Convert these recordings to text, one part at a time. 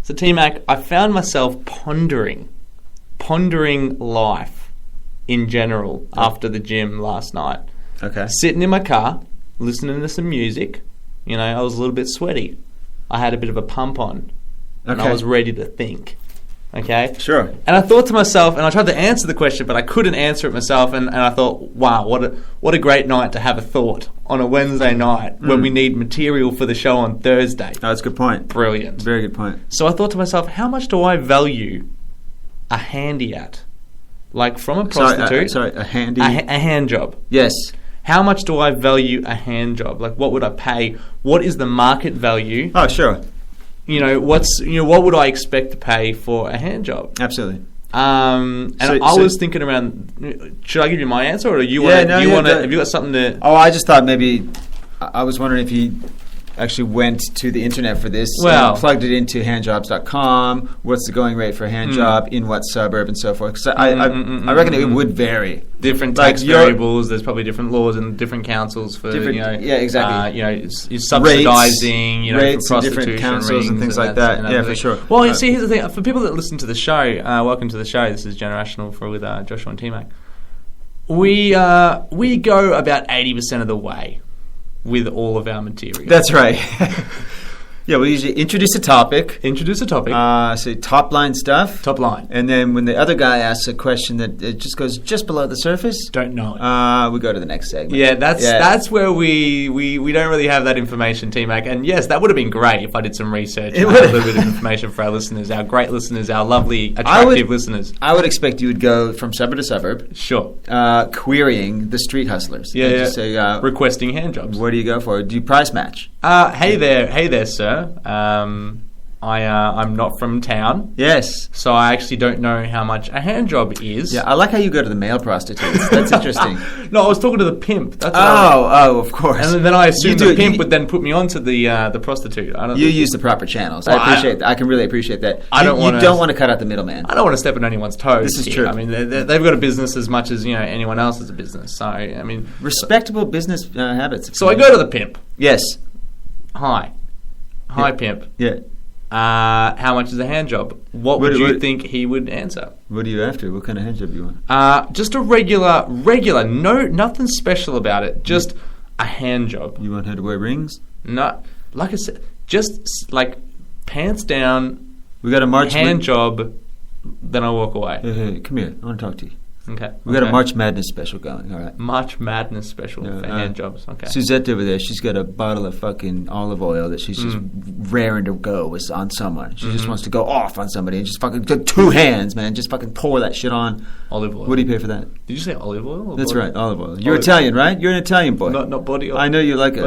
So T-Mac, I found myself pondering life in general after the gym last night. Okay. Sitting in my car, listening to some music. You know, I was a little bit sweaty. I had a bit of a pump on. And I was ready to think. Okay? Sure. And I thought to myself, and I tried to answer the question, but I couldn't answer it myself, and I thought, wow, what a great night to have a thought on a Wednesday night when we need material for the show on Thursday. Oh, that's a good point. Brilliant. Very good point. So I thought to myself, how much do I value a handy at? Like from a prostitute? A handy... A hand job. Yes. How much do I value a hand job? Like, what would I pay? What is the market value? Oh, sure. You know, what would I expect to pay for a hand job? Absolutely. I was thinking around. Should I give you my answer, or have you got something to? Oh, I just thought maybe I was wondering if you actually went to the internet for this and plugged it into handjobs.com. What's the going rate for a hand job in what suburb and so forth? Because I reckon it would vary. Different tax variables. There's probably different laws and different councils for different. Yeah, exactly. It's subsidising rates for and different councils and things like that. Yeah, for sure. Well, see, here's the thing. For people that listen to the show, welcome to the show. This is Generational with Joshua and T-Mac. We go about 80% of the way with all of our material. That's right. Yeah, we usually introduce a topic. Say top line stuff. Top line. And then when the other guy asks a question that it just goes just below the surface. Don't know it. We go to the next segment. Yeah, that's where we don't really have that information, T-Mac. And yes, that would have been great if I did some research and had a little bit of information for our listeners, our great listeners, our lovely, attractive listeners. I would expect you would go from suburb to suburb. Sure. Querying the street hustlers. Yeah. Just say, requesting hand jobs. Where do you go for? Do you price match? Hey there, sir. I'm not from town. Yes. So I actually don't know how much a hand job is. Yeah, I like how you go to the male prostitutes. That's interesting. No, I was talking to the pimp. That's of course. And then I assumed the pimp would then put me on to the prostitute. You use the proper channels. I appreciate that. I can really appreciate that. You don't want to cut out the middleman. I don't want to step on anyone's toes. This is true. I mean, they've got a business as much as anyone else has a business. So I mean, respectable business habits. So I go to the pimp. Yes. Hi, pimp. Yeah. How much is a hand job? What would you think he would answer? What are you after? What kind of hand job do you want? Just a regular, nothing special about it. Just a hand job. You want her to wear rings? No, like I said, just like pants down. We got a March hand job. Then I walk away. Hey, come here. I want to talk to you. Okay. We got a March Madness special going. All right. March Madness special for hand jobs. Okay. Suzette over there, she's got a bottle of fucking olive oil that she's just raring to go on someone. She just wants to go off on somebody and just fucking two hands, man. Just fucking pour that shit on. Olive oil. What do you pay for that? Did you say olive oil? Or That's body? Right, olive oil. You're Italian, right? You're an Italian boy. Not body oil. I know you like it.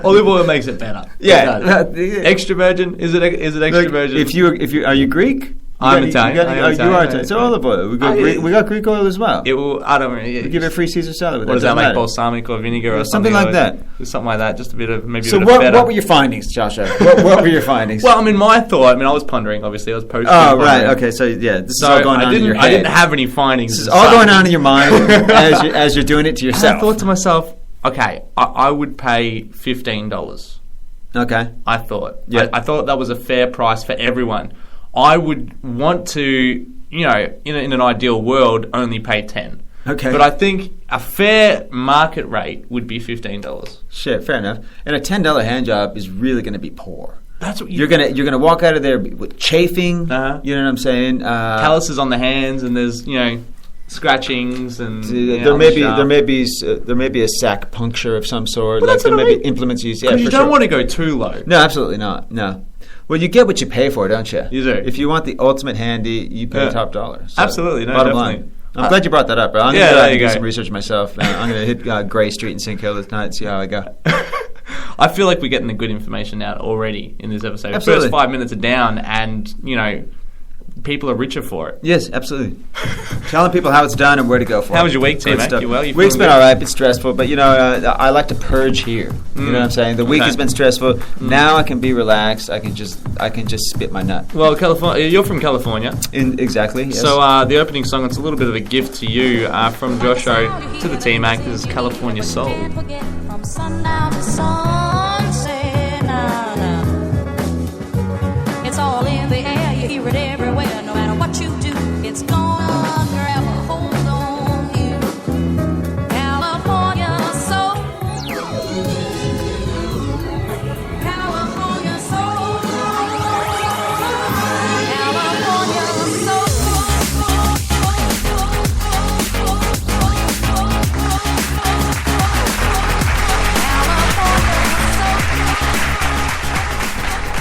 Olive oil makes it better. Yeah. Extra virgin? Is it extra virgin? If you are you Greek? I'm Italian. You are Italian. So olive oil. We got Greek oil as well. I don't really. We give it free Caesar salad with that. What does that make? Balsamic or vinegar or something like that? Something like that. Just a bit of maybe. So what were your findings, Joshua? what were your findings? Well, I mean, I was pondering. Obviously, I was posting. Oh, right. Okay. So yeah, this is all going on in your head. I didn't have any findings. This is all going on in your mind as you're doing it to yourself. And I thought to myself, okay, I would pay $15. Okay. I thought. Yeah. I thought that was a fair price for everyone. I would want to, in an ideal world, only pay 10. Okay. But I think a fair market rate would be $15. Shit, fair enough. And a $10 hand job is really going to be poor. That's what you're gonna walk out of there with chafing. Uh-huh. You know what I'm saying? Calluses on the hands, and there's scratchings, and there may be a sac puncture of some sort. Well, there may be implements used. Yeah, you don't want to go too low. No, absolutely not. No. Well, you get what you pay for, don't you? You do. If you want the ultimate handy, you pay top dollar. So absolutely, no, bottom definitely. line. I'm glad you brought that up, bro. I'm going to do some research myself. I'm going to hit Gray Street in St. Kilda tonight and see how I go. I feel like we're getting the good information out already in this episode. Absolutely. The first 5 minutes are down, and people are richer for it. Yes, absolutely. Telling people how it's done and where to go for it. How was your week, T-Mac? You well? Week's been all right, been stressful, but I like to purge here. You know what I'm saying? The week has been stressful. Now I can be relaxed. I can just spit my nut. Well, California. You're from California. Exactly. Yes. So the opening song, it's a little bit of a gift to you from Josho to the T-Mac. This is California Soul. From sundown to sunset, you hear it everywhere. No matter what you do, it's gonna grab a hold on you. California soul. California soul. California soul.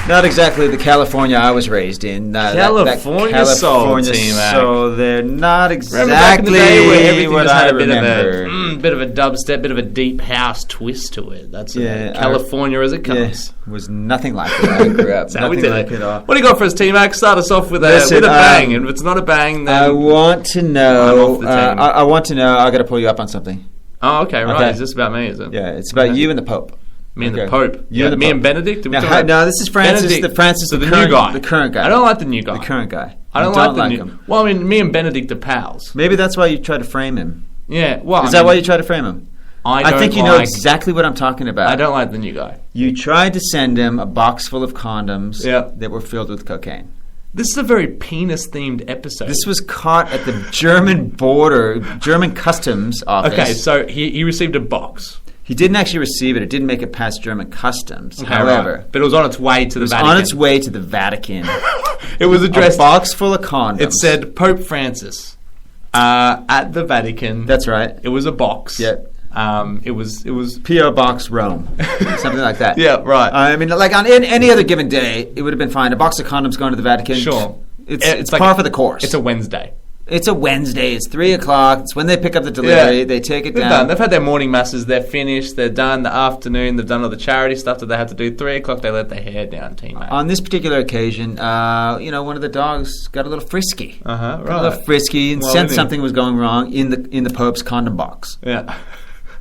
Not exactly the California I was raised in. California soul, T-Mac. So they're not exactly back in the day where everything what just I had a remember. bit of a dubstep, bit of a deep house twist to it. That's California as it comes. Yeah, was nothing like it. I grew up. That's how we nothing did like it. it all. What do you got for us, T-Mac? Start us off with a bang. And if it's not a bang, then I want to know. I want to know. I got to pull you up on something. Oh, okay, right. Okay. Is this about me? Is it? Yeah, it's about you and the Pope. Me and the Pope. Me and Benedict? No, this is Francis. The new guy. The current guy. I don't like the new guy. The current guy. I don't like him. Well, I mean, me and Benedict are pals. Maybe that's why you try to frame him. Yeah. Well, is that why you try to frame him? I think you know exactly what I'm talking about. I don't like the new guy. You tried to send him a box full of condoms that were filled with cocaine. This is a very penis-themed episode. This was caught at the German border, German customs office. Okay, so he received a box. He didn't actually receive it. It didn't make it past German customs. Okay, however, right. But it was on its way to the Vatican. On its way to the Vatican. It was addressed. A box full of condoms. It said Pope Francis at the Vatican. That's right. It was a box. Yep. It was P.O. Box Rome, something like that. Yeah, right. I mean, like on any other given day, it would have been fine. A box of condoms going to the Vatican. Sure. It's like par for the course. It's a Wednesday. It's a Wednesday. It's 3 o'clock. It's when they pick up the delivery. Yeah. They take it down. Done. They've had their morning masses. They're finished. They're done. The afternoon, they've done all the charity stuff that they have to do. 3 o'clock, they let their hair down, T-Mac. On this particular occasion, one of the dogs got a little frisky. Right. A little frisky and sensed something was going wrong in the Pope's condom box. Yeah.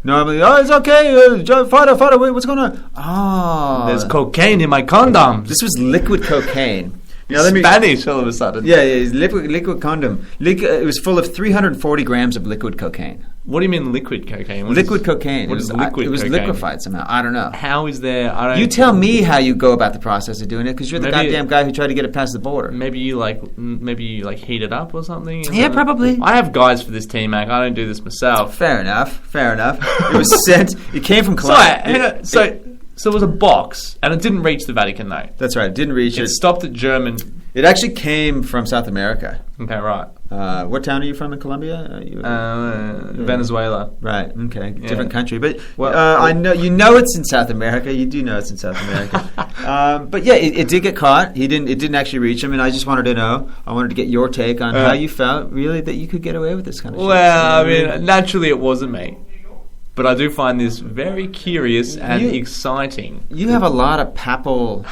Normally, it's okay. Father, wait, what's going on? Oh, there's cocaine in my condoms. This was liquid cocaine. Spanish all of a sudden. Yeah, liquid condom. It was full of 340 grams of liquid cocaine. What do you mean liquid cocaine? Liquid cocaine. What is liquid cocaine? It was liquefied somehow. I don't know. How is there... You tell me how you go about the process of doing it, because you're the goddamn guy who tried to get it past the border. Maybe you heat it up or something? Yeah, probably. I have guides for this, T-Mac. I don't do this myself. Fair enough. It was sent... It came from... So it was a box, and it didn't reach the Vatican, though. That's right. It didn't reach it. It stopped at German. It actually came from South America. Okay, right. What town are you from in Colombia? Venezuela. Right. Okay. Yeah. Different country, but I know you know it's in South America. You do know it's in South America. But yeah, it did get caught. It didn't actually reach him, and I just wanted to know. I wanted to get your take on how you felt, really, that you could get away with this kind of shit. Well, I mean, naturally, it wasn't me. But I do find this very curious and exciting. You have a lot of papal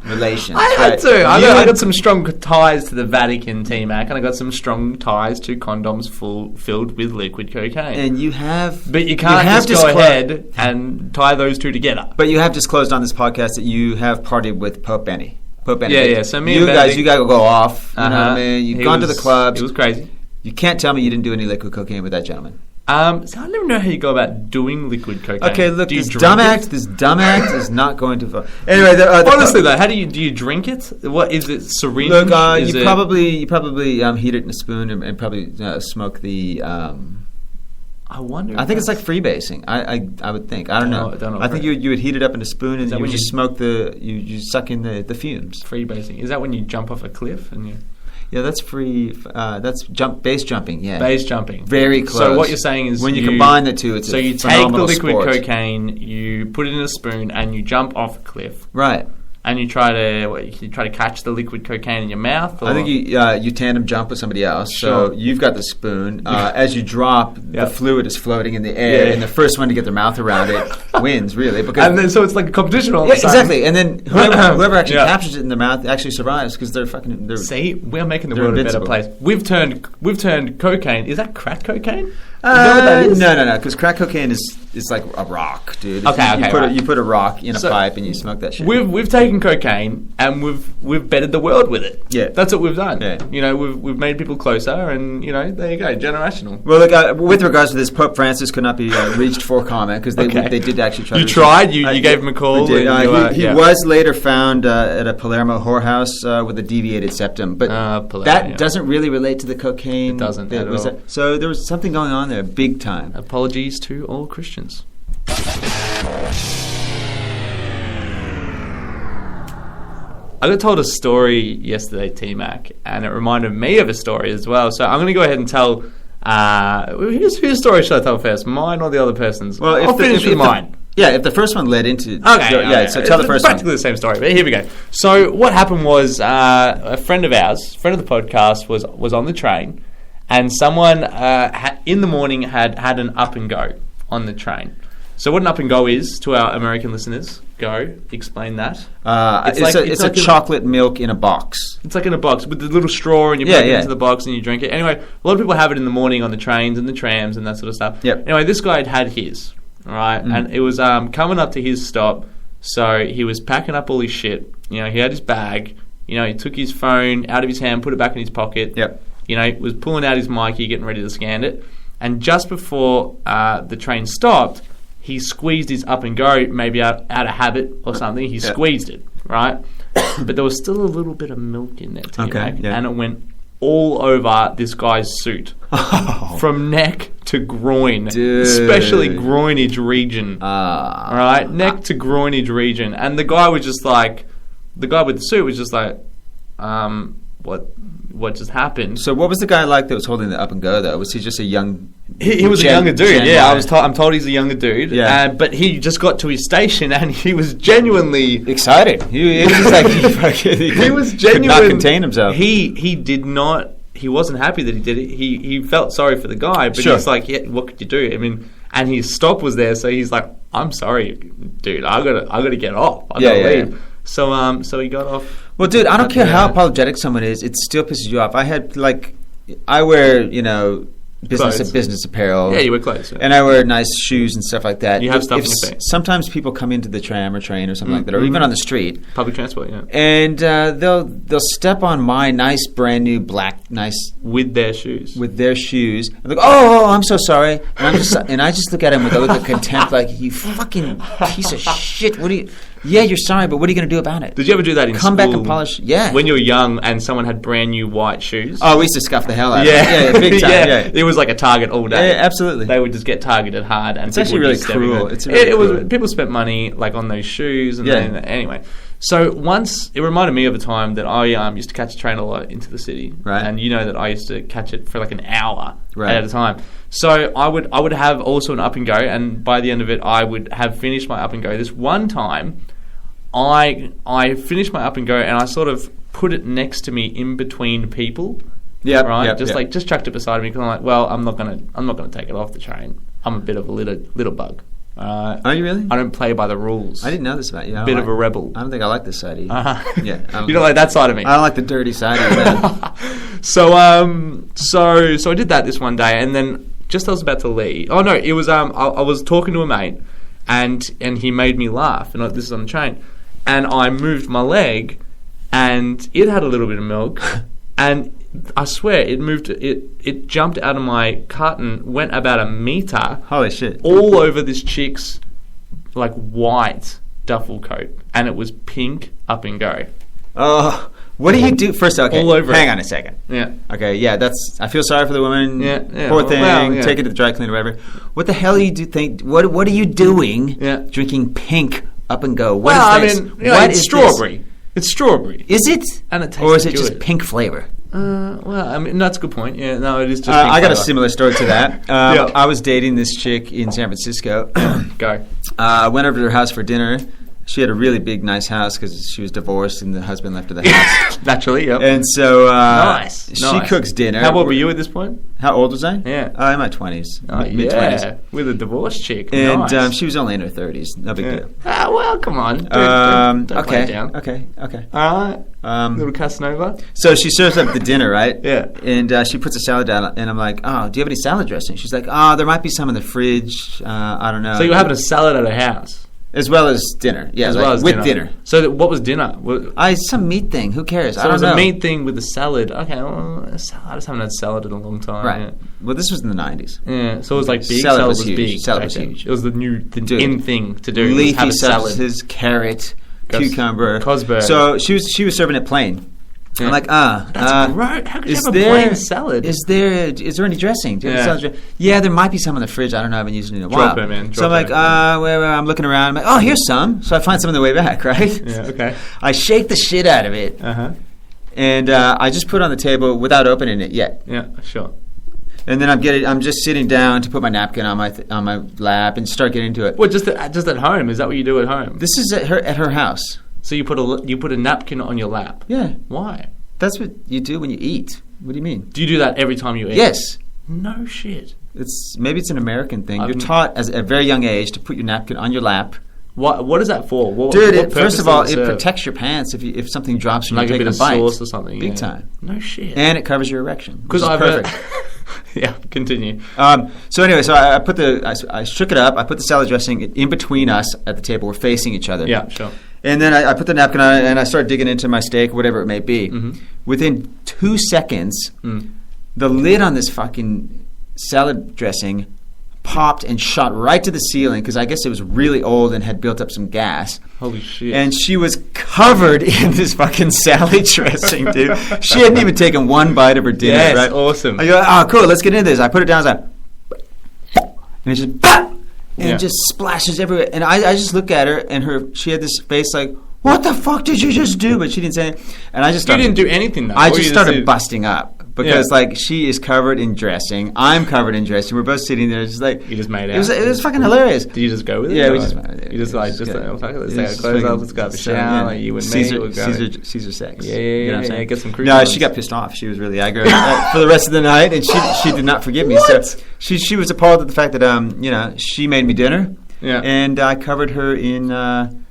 relations. I had to. I got some strong ties to the Vatican, T-Mac, and I got some strong ties to condoms filled with liquid cocaine. And you have... But you can't just go ahead and tie those two together. But you have disclosed on this podcast that you have partied with Pope Benny. Yeah. So you guys go off. You know what I mean? You've gone to the clubs. It was crazy. You can't tell me you didn't do any liquid cocaine with that gentleman. So I never know how you go about doing liquid cocaine. Okay, look, this dumb act is not going to... Anyway, honestly though, how do you drink it? What is it? Syringe? Look, you probably heat it in a spoon and probably smoke the... I wonder. I think it's like freebasing. I would think. I don't know. I think you would heat it up in a spoon and you would just smoke you suck in the fumes. Freebasing. Is that when you jump off a cliff and you... Yeah, that's free. That's base jumping. Yeah, base jumping. Very close. So what you're saying is when you combine the two, it's you take the liquid cocaine, you put it in a spoon, and you jump off a cliff. Right. And you try to catch the liquid cocaine in your mouth. Or? I think you tandem jump with somebody else. Sure. So you've got the spoon. As you drop, the fluid is floating in the air, and the first one to get their mouth around it wins, really. And then so it's like a competition all the time. Exactly. And then whoever actually captures it in their mouth actually survives because they're fucking. See, we're making the world a better place. We've turned cocaine. Is that crack cocaine? know what that is? No. Because crack cocaine is like a rock, dude. You put a rock in a pipe and you smoke that shit. We've taken cocaine and we've bettered the world with it. Yeah, that's what we've done. Yeah. You know, we've made people closer, and you know, there you go, generational. Well, look, with regards to this, Pope Francis could not be reached for comment because they did actually try. You tried. You gave him a call. He was later found at a Palermo whorehouse with a deviated septum, but that doesn't really relate to the cocaine. It doesn't at all. So there was something going on there, big time. Apologies to all Christians. I got told a story yesterday, T-Mac, and it reminded me of a story as well. So I'm going to go ahead and tell... whose story should I tell first? Mine or the other person's? Well, I'll finish with mine. If the first one led into... Okay. So tell the first one. Practically the same story, but here we go. So what happened was a friend of ours, friend of the podcast, was on the train, and someone in the morning had an up and go on the train. So what an up and go is, to our American listeners, go, explain that. It's like chocolate milk in a box. It's like in a box with the little straw, and you put it into the box and you drink it. Anyway, a lot of people have it in the morning on the trains and the trams and that sort of stuff. Yep. Anyway, this guy had his, all right? And it was coming up to his stop, so he was packing up all his shit. You know, he had his bag. You know, he took his phone out of his hand, put it back in his pocket. Yep. You know, was pulling out his Mikey, getting ready to scan it. And just before the train stopped, he squeezed his up and go, maybe out of habit or something. He squeezed it, right? But there was still a little bit of milk in there, and it went all over this guy's suit, from neck to groin, especially groinage region. All right, neck to groinage region, and the guy was just like, the guy with the suit was just like, what just happened? So what was the guy like that was holding the up and go though? Was he just a young? He was a younger dude. I'm told he's a younger dude. Yeah. But he just got to his station and he was genuinely excited. He was like he was genuine. Could not contain himself. He did not. He wasn't happy that he did it. He felt sorry for the guy, but he's like, what could you do? I mean, and his stop was there, so he's like, I'm sorry, dude. I gotta get off. I gotta leave. Yeah. So he got off. Well, dude, I don't care how apologetic someone is; it still pisses you off. I wear, business apparel. Yeah, you wear clothes, and I wear nice shoes and stuff like that. You have stuff in your face. Sometimes people come into the tram or train or something like that, or even on the street, public transport, and they'll step on my nice, brand new black, with their shoes, and they're like, oh, I'm so sorry, and I just look at him with a look of contempt, like, you fucking piece of shit. What do you? Yeah, you're sorry, but what are you going to do about it? Did you ever do that in school? Come back and polish. Yeah. When you were young and someone had brand new white shoes. Oh, we used to scuff the hell out of it. Yeah, big time. Yeah. It was like a target all day. Yeah, absolutely. They would just get targeted hard. And it's actually really cruel. It was people spent money like on those shoes. And then, anyway. So once, it reminded me of a time that I used to catch a train a lot into the city. Right. And you know that I used to catch it for like an hour at a time. So I would have also an up and go. And by the end of it, I would have finished my up and go. This one time, I finished my up and go, and I sort of put it next to me in between people. Yeah, right. Just chucked it beside me because I'm like, well, I'm not gonna take it off the train. I'm a bit of a little bug. Are you really? I don't play by the rules. I didn't know this about you. Bit of a rebel. I don't think I like this side of you. Yeah, you don't like that side of me. I don't like the dirty side of you. So I did that this one day, and then just as I was about to leave. Oh no, it was I was talking to a mate, and he made me laugh, and this is on the train. And I moved my leg, and it had a little bit of milk, and I swear it jumped out of my carton, went about 1 meter. Holy shit! All over this chick's like white duffel coat, and it was pink up and go. Oh, what do you do first? Okay, all over. Hang on a second. Yeah. Okay. Yeah. I feel sorry for the woman. Yeah. Poor thing. Well, take it to the dry cleaner, or whatever. What the hell are you think? What are you doing? Yeah. Drinking pink up and go. What is this? It's strawberry. This? It's strawberry. Is it? And it tastes or is it good. Just pink flavor? That's a good point. Yeah, no, it is just pink I got flavor. a similar story to that. I was dating this chick in San Francisco. Go. I went over to her house for dinner, She had a really big, nice house because she was divorced and the husband left her the house. Naturally, yep. And so nice. She cooks dinner. How old were you at this point? How old was I? Yeah. In my 20s. Oh, mid-20s. With a divorced chick. And nice. she was only in her 30s. No big deal. Well, come on. Don't play it down. Okay. All right. Little Casanova. So she serves up the dinner, right? Yeah. And she puts a salad down, and I'm like, oh, do you have any salad dressing? She's like, oh, there might be some in the fridge. I don't know. So you were having a salad at her house? As well as dinner. Yeah, as well as with dinner. So what was dinner? Some meat thing. Who cares? So I don't it was know. a meat thing with the salad. Okay, well, a salad. I just haven't had salad in a long time. Right. Yeah. Well, this was in the 90s. Yeah, so it was like big. Salad was was huge. big. Salad was huge. It was the in thing to do. Leafy have a salad. substances, carrot, cucumber. Cosberg. So she was serving it plain. Yeah. I'm like, that's great. How could you have a plain salad? Is there any dressing? Do you have salad? Yeah, there might be some in the fridge. I don't know. I haven't used it in a while. Drop it, man. So I'm like, I'm looking around. I'm like, oh, here's some. So I find some on the way back, right? Yeah, okay. I shake the shit out of it. Uh-huh. And I just put it on the table without opening it yet. Yeah, sure. And then I'm just sitting down to put my napkin on my lap and start getting into it. Well, just at home? Is that what you do at home? This is at her house. So you put a napkin on your lap? Yeah. Why? That's what you do when you eat. What do you mean? Do you do that every time you eat? Yes. No shit. Maybe it's an American thing. You're taught at a very young age to put your napkin on your lap. What is that for? Dude, first of all, it protects your pants if something drops from like you taking a bit a bite. of sauce or something. Big time. No shit. And it covers your erection. Because I've perfect. Yeah, continue. So anyway, I shook it up. I put the salad dressing in between us at the table. We're facing each other. Yeah, sure. And then I put the napkin on and I started digging into my steak, whatever it may be. Mm-hmm. Within 2 seconds, the lid on this fucking salad dressing popped and shot right to the ceiling because I guess it was really old and had built up some gas. Holy shit. And she was covered in this fucking salad dressing, dude. She hadn't even taken one bite of her dinner, yes, right? Awesome. I go, oh, cool, let's get into this. I put it down, I was like, and it just, bah! And it just splashes everywhere. And I just look at her, and she had this face like, what the fuck did you just do? But she didn't say anything. And I just started, you didn't do anything, though. I just started busting up. Because, she is covered in dressing. I'm covered in dressing. We're both sitting there just like... You just made out. It was fucking hilarious. Did you just go with it? Yeah, we just made it. You just let's take our clothes off, let's go have a shower, like you and Caesar sex. Yeah, you know what I'm saying? Get some cruise No, she got pissed off. She was really aggro for the rest of the night, and she did not forgive me. What? So she was appalled at the fact that, she made me dinner, and I covered her in...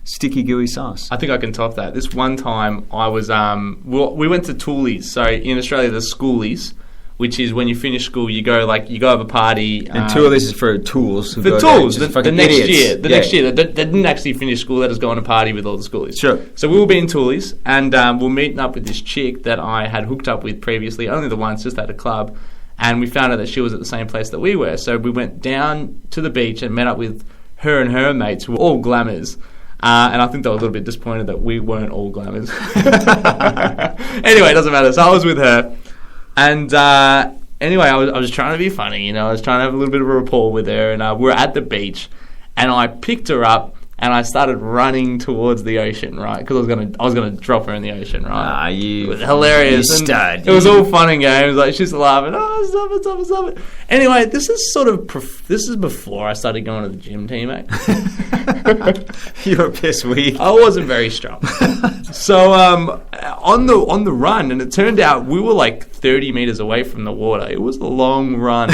sticky gooey sauce. I think I can top that. This one time I was we went to Toolies. So in Australia there's schoolies, which is when you finish school you go have a party. And Toolies is for tools. For tools. The next year they didn't actually finish school. They just go on a party with all the schoolies. Sure. So we will be in Toolies and we're meeting up with this chick that I had hooked up with previously, only the once, just at a club, and we found out that she was at the same place that we were. So we went down to the beach and met up with her and her mates who were all glamours. And I think they were a little bit disappointed that we weren't all glamours. Anyway, it doesn't matter. So I was with her. And anyway, I was trying to be funny. I was trying to have a little bit of a rapport with her. And we're at the beach. And I picked her up. And I started running towards the ocean, right? Because I was gonna drop her in the ocean, right? It was hilarious. You stud. It was all fun and games. Like she's laughing. Oh, stop it. Anyway, this is before I started going to the gym, T-Mac. You were pissed weak. I wasn't very strong. So on the run, and it turned out we were like 30 meters away from the water. It was a long run.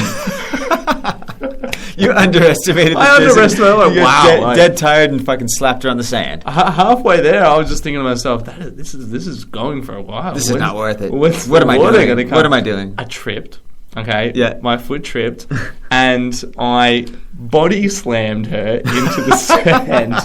You underestimated the I underestimated. Like, wow, dead tired and fucking slapped her on the sand. Halfway there, I was just thinking to myself, this is going for a while. This is not worth it. What am I doing? What am I doing? I tripped. Okay. Yeah. My foot tripped, and I body slammed her into the sand.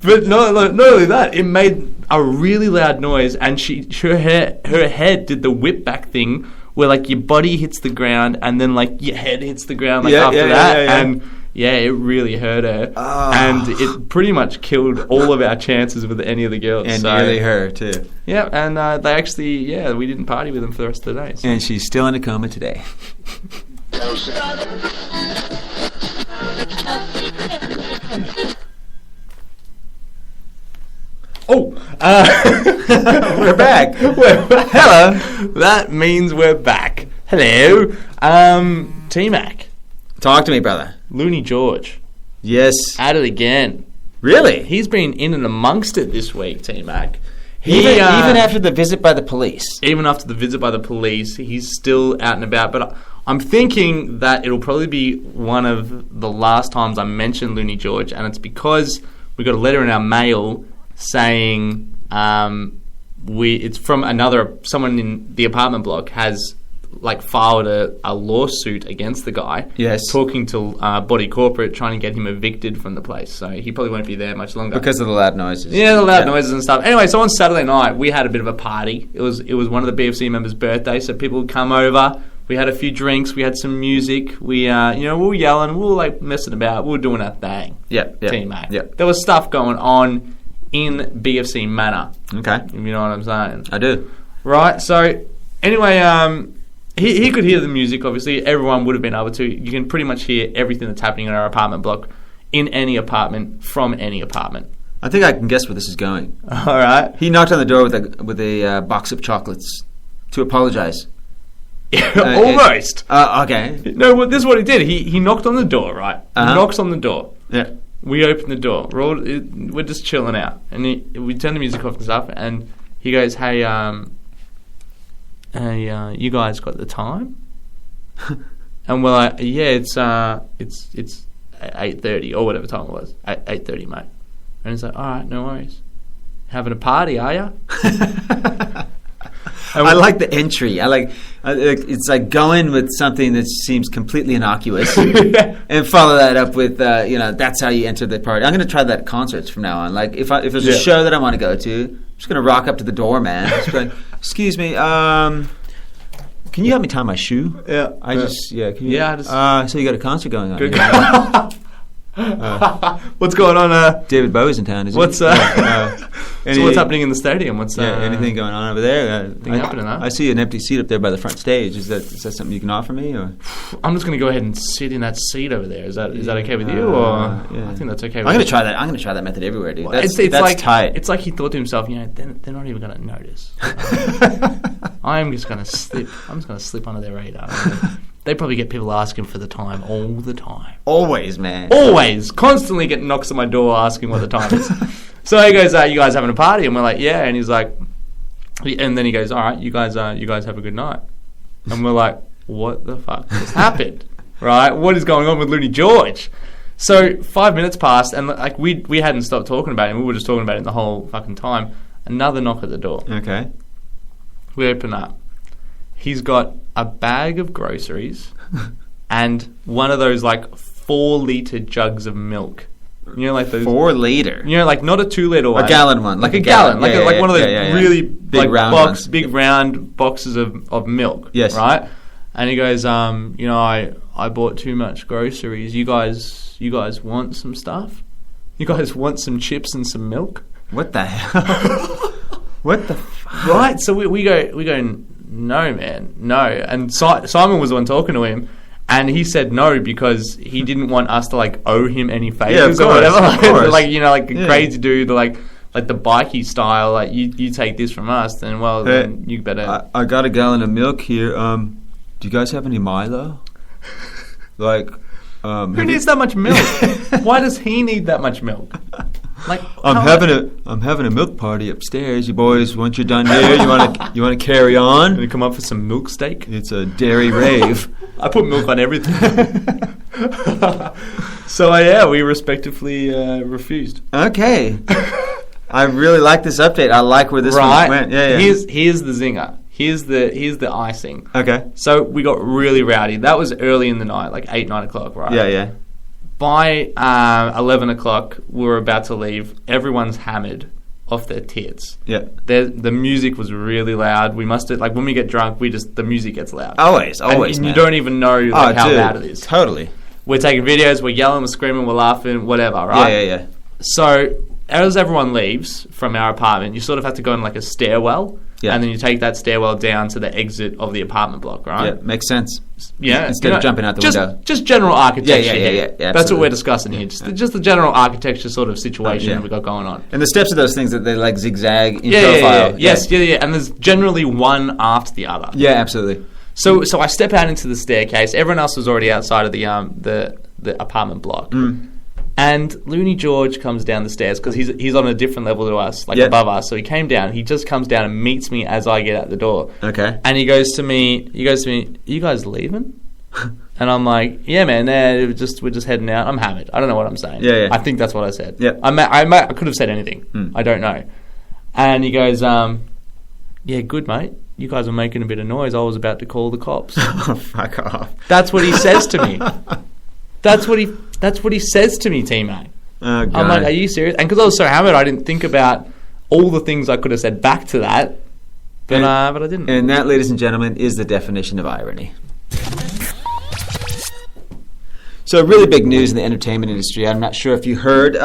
But not only that, it made a really loud noise, and her head did the whip back thing. Where like your body hits the ground and then like your head hits the ground after that. Yeah. And it really hurt her. Oh. And it pretty much killed all of our chances with any of the girls. And nearly her too. Yeah, and they actually, we didn't party with them for the rest of the day. So. And she's still in a coma today. Oh, we're back. Hello. That means we're back. Hello. T-Mac. Talk to me, brother. Looney George. Yes. At it again. Really? He's been in and amongst it this week, T-Mac. Even after the visit by the police. Even after the visit by the police, he's still out and about. But I'm thinking that it'll probably be one of the last times I mention Looney George, and it's because we got a letter in our mail saying it's from someone in the apartment block has filed a lawsuit against the guy. Yes. Talking to Body Corporate, trying to get him evicted from the place. So he probably won't be there much longer. Because of the loud noises. Yeah, the loud noises and stuff. Anyway, so on Saturday night, we had a bit of a party. It was one of the BFC members' birthdays, so people would come over. We had a few drinks. We had some music. We were yelling. We were messing about. We were doing our thing. T-Mac. Yep. There was stuff going on in BFC manner. Okay. You know what I'm saying? I do. Right. So anyway, he could hear the music. Obviously, everyone would have been able to. You can pretty much hear everything that's happening in our apartment block, in any apartment, from any apartment. I think I can guess where this is going. All right. He knocked on the door with a box of chocolates to apologize. Almost. Okay. No, this is what he did. He knocked on the door, right? Uh-huh. He knocks on the door. Yeah. We open the door. We're just chilling out. And we turn the music off and stuff, and he goes, hey, you guys got the time? And we're like, yeah, it's 8:30 or whatever time it was. 8:30, mate. And he's like, all right, no worries. Having a party, are ya? I like the entry. It's like going with something that seems completely innocuous and follow that up with, that's how you enter the party. I'm going to try that at concerts from now on. Like, if there's a show that I want to go to, I'm just going to rock up to the door, man. Just be like, excuse me, can you help me tie my shoe? Yeah. So you got a concert going on. What's going on? David Bowie's in town, isn't what's what's happening in the stadium? What's anything going on over there? I see an empty seat up there by the front stage. Is that something you can offer me? Or I'm just going to go ahead and sit in that seat over there. Is that okay with you? Or I think that's okay. I'm going to try that. I'm going to try that method everywhere, dude. Well, that's like tight. It's like he thought to himself, they're not even going to notice. I'm just going to slip. I'm just going to slip under their radar. They probably get people asking for the time all the time. Always, man. Always. Constantly get knocks on my door asking what the time is. So he goes, you guys having a party? And we're like, yeah. And he's like, and then he goes, all right, you guys have a good night. And we're like, what the fuck just happened? Right? What is going on with Looney George? So 5 minutes passed, and we hadn't stopped talking about him. We were just talking about him the whole fucking time. Another knock at the door. Okay. We open up. He's got a bag of groceries and one of those 4-liter jugs of milk. You know, like those 4 liter. You know, not a 2-liter one. A gallon one. Like a gallon. Like one of those really big round big round boxes of milk. Yes. Right? And he goes, I bought too much groceries. You guys want some stuff? You guys want some chips and some milk? What the hell? What the fuck? Right, so we go, no, man, no. And Simon was the one talking to him, and he said no because he didn't want us to owe him any favors or whatever. Crazy dude, like the bikey style. You take this from us, then then you better. I got a gallon of milk here. Do you guys have any Milo? Who needs that much milk? Why does he need that much milk? I'm having a milk party upstairs. You boys, once you're done here, you want to carry on? Can you come up for some milk steak? It's a dairy rave. I put milk on everything. So we respectively refused. Okay. I really like this update. I like where this one went. Yeah. Here's the zinger. Here's the icing. Okay. So we got really rowdy. That was early in the night, 8, 9 o'clock, right? Yeah. By 11 o'clock, we were about to leave. Everyone's hammered off their tits. Yeah. The music was really loud. We must have, when we get drunk, the music gets loud. Always, and man. You don't even know how loud it is. Totally. We're taking videos, we're yelling, we're screaming, we're laughing, whatever, right? Yeah. So as everyone leaves from our apartment, you sort of have to go in a stairwell. Yeah. And then you take that stairwell down to the exit of the apartment block, right? Yeah, makes sense. Yeah. Instead of jumping out the window. Just general architecture. Yeah, that's what we're discussing here. Just the general architecture sort of situation we got going on. And the steps of those things that they zigzag in profile. Yes. And there's generally one after the other. Yeah, absolutely. So I step out into the staircase. Everyone else was already outside of the apartment block. And Looney George comes down the stairs because he's on a different level to us, like above us. So he came down. He just comes down and meets me as I get out the door. Okay. And he goes to me, "You guys leaving?" And I'm like, "Yeah, man. We're just heading out. I'm hammered. I don't know what I'm saying." Yeah. I think that's what I said. Yeah. I could have said anything. I don't know. And he goes, "Yeah, good, mate. You guys are making a bit of noise. I was about to call the cops." Oh, fuck off. That's what he says to me. That's what he says to me, T-Mac. Oh, God. I'm like, are you serious? And because I was so hammered, I didn't think about all the things I could have said back to that. But I didn't. And that, ladies and gentlemen, is the definition of irony. So really big news in the entertainment industry. I'm not sure if you heard.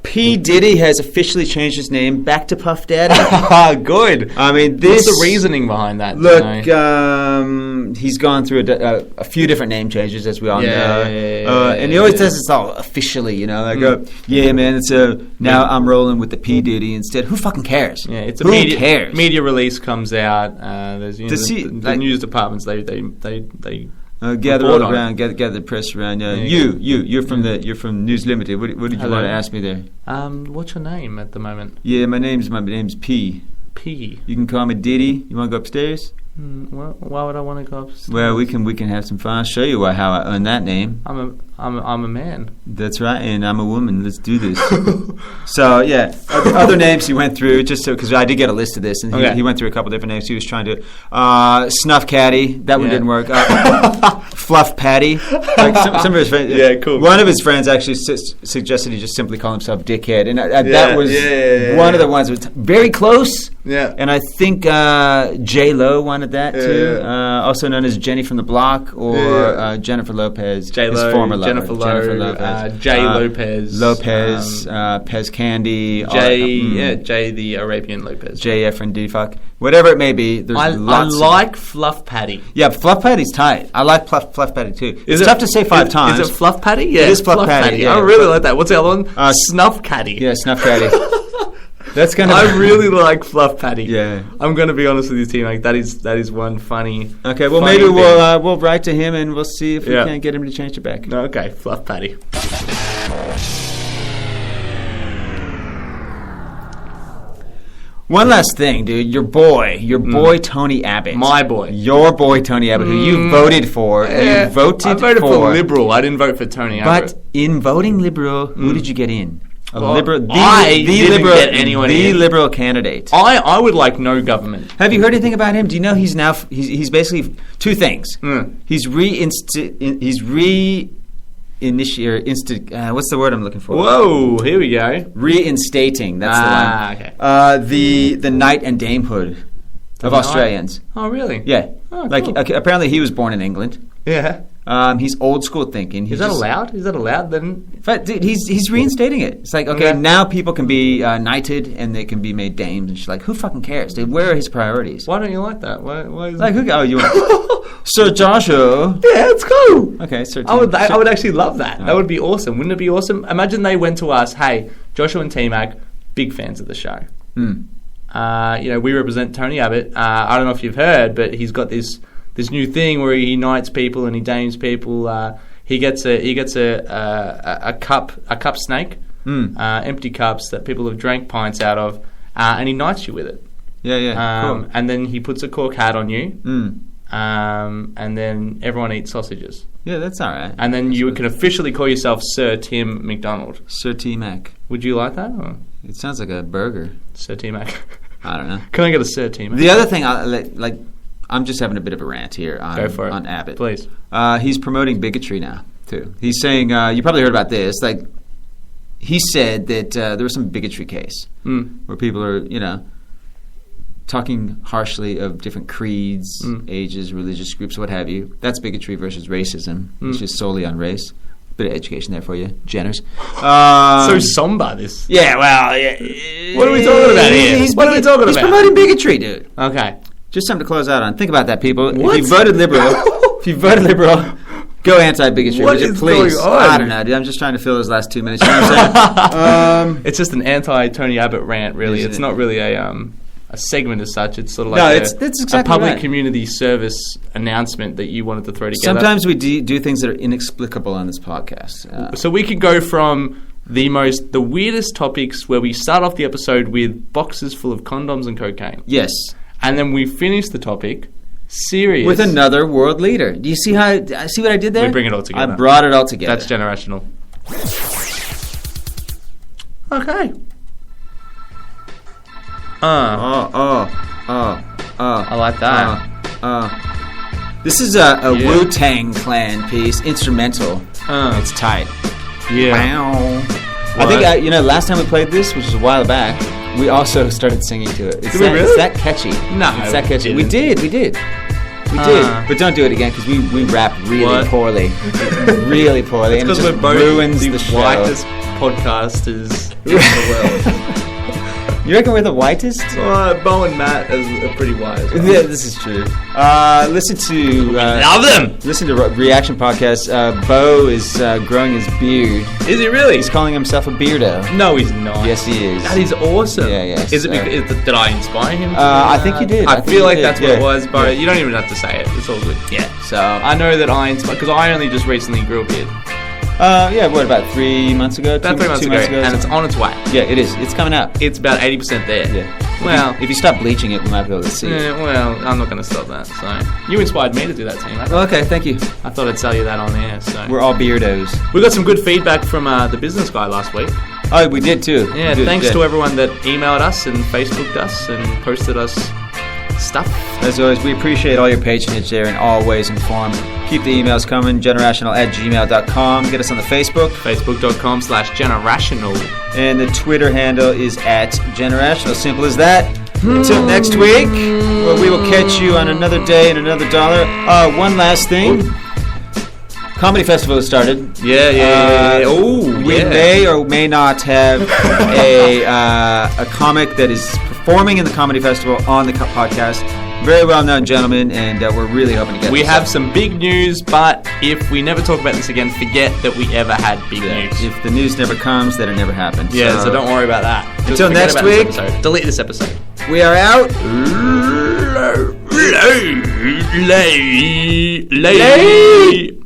P. Diddy has officially changed his name back to Puff Daddy. Good. I mean, what's the reasoning behind that? Look, he's gone through a few different name changes, as we all know. And he always says it's all officially, yeah, man, it's now I'm rolling with the P. Diddy instead. Who fucking cares? Yeah, it's Who cares? Media release comes out. There's the news departments. They gather all around, gather the press around. You're from News Limited. What did you want to ask me there? What's your name at the moment? Yeah, my name's P. P. You can call me Diddy. You want to go upstairs? Well, why would I want to go upstairs? Well, we can have some fun. I'll show you how I earned that name. I'm a man. That's right, and I'm a woman. Let's do this. So yeah, other names he went through just because I did get a list of this, and he went through a couple different names. He was trying to Snuff Caddy. That one didn't work. Fluff Patty. Like some of his friends. Yeah, cool. One of his friends actually suggested he just simply call himself Dickhead, and that was one of the ones that was very close. Yeah, and I think J Lo wanted that too. Also known as Jenny from the Block or Jennifer Lopez. J Lo, former lover. Jennifer Lopez. J Lopez. Pez Candy. J the Arabian Lopez. J Efren D. Fuck. Whatever it may be, there's lots. I like Fluff Patty. Yeah, Fluff Patty's tight. I like Fluff Patty too. It's tough to say 5 times. Is it Fluff Patty? Yeah, it is Fluff Patty. Yeah, I really like that. What's the other one? Snuff Caddy. Yeah, Snuff Caddy. That's kind of. I really like Fluff Patty. Yeah, I'm going to be honest with you, team. Like that is one funny. Okay, well maybe we'll write to him and we'll see if we can get him to change it back. Okay, Fluff Patty. One last thing, dude. Your boy Tony Abbott. My boy. Your boy Tony Abbott, who you voted for. Yeah, you voted I voted for Liberal. I didn't vote for Tony Abbott. But in voting Liberal, who did you get in? Didn't get anyone in. Liberal candidate. I would like no government. Have you heard anything about him? Do you know he's basically 2 things. He's what's the word I'm looking for? Whoa, here we go. Reinstating. That's the one. Okay. The knight and damehood of Australians. Oh, really? Yeah. Oh, cool. Apparently he was born in England. Yeah. He's old school thinking. Is that allowed? Is that allowed then? But dude, he's reinstating it. It's like, okay, now people can be knighted and they can be made dames. And she's like, who fucking cares, dude? Where are his priorities? Why don't you like that? Why is like, you want Sir Joshua? Yeah, it's cool. Okay, Sir. I would actually love that. That would be awesome. Wouldn't it be awesome? Imagine they went to us, hey, Joshua and T-Mac, big fans of the show. We represent Tony Abbott. I don't know if you've heard, but he's got this new thing where he knights people and he dames people. He gets a cup snake, empty cups that people have drank pints out of, and he knights you with it. Yeah, cool. And then he puts a cork hat on you, and then everyone eats sausages. Yeah, that's all right. And then you can officially call yourself Sir Tim McDonald. Sir T-Mac. Would you like that? Or? It sounds like a burger. Sir T-Mac. I don't know. Can I get a Sir T-Mac? The other thing, I'm just having a bit of a rant here on Abbott. Please. He's promoting bigotry now, too. He's saying, you probably heard about this, like, he said that there was some bigotry case where people are, talking harshly of different creeds, ages, religious groups, what have you. That's bigotry versus racism. It's just solely on race. Bit of education there for you, Jenners. So somber, this. Yeah, well, yeah. What are we talking about here? What are we talking about? He's promoting bigotry, dude. Okay. Just something to close out on. Think about that, people. What? If you voted Liberal, go anti-bigotry. What is please? Going on? I don't know, dude. I'm just trying to fill those last 2 minutes. You know what I'm saying? It's just an anti-Tony Abbott rant, really. It's not really a segment as such. It's sort of like that's exactly a public right. community service announcement that you wanted to throw together. Sometimes we do things that are inexplicable on this podcast. So we could go from the weirdest topics where we start off the episode with boxes full of condoms and cocaine. Yes. And then we finish the topic serious with another world leader. Do you see what I did there? We bring it all together. I brought it all together. That's generational. Okay. I like that. This is a Wu-Tang Clan piece, instrumental. It's tight. Yeah. Wow. I think last time we played this, which was a while back, we also started singing to it. Did we really? It's that catchy. No, it's that catchy. we did. We did. But don't do it again because we rap really poorly. Really poorly. It's because we're both ruins the show. whitest podcasters in the world. You reckon we're the whitest? Bo and Matt are pretty wise. Right? Yeah, this is true. Listen to love them. Listen to Reaction Podcast. Bo is growing his beard. Is he really? He's calling himself a beardo. No, he's not. Yes, he is. That is awesome. Yeah. Is it? Did I inspire him? I think you did. I feel like that's what it was, but you don't even have to say it. It's all good. Yeah. So I know that I inspired because I only just recently grew a beard. What, about 3 months ago? About 3 months ago, and it's on its way. Yeah, it is. It's coming out. It's about 80% there. Yeah. Well, if you stop bleaching it, we might be able to see it. Well, I'm not going to stop that. So you inspired me to do that, team. Well, okay, thank you. I thought I'd sell you that on air. So we're all beardos. We got some good feedback from the business guy last week. Oh, we did too. Yeah, thanks to everyone that emailed us and Facebooked us and posted us stuff. As always, we appreciate all your patronage there in all ways and form. Keep the emails coming, generational@gmail.com. Get us on the Facebook. Facebook.com/generational. And the Twitter handle is @generational. Simple as that. Until next week, where we will catch you on another day and another dollar. One last thing. Comedy Festival has started. Yeah. We may or may not have a comic that is performing in the Comedy Festival on the podcast. Very well-known gentleman, and we're really hoping to get We have some big news, but if we never talk about this again, forget that we ever had big news. If the news never comes, then it never happens. Yeah, so don't worry about that. Until next week. Delete this episode. We are out. Lay.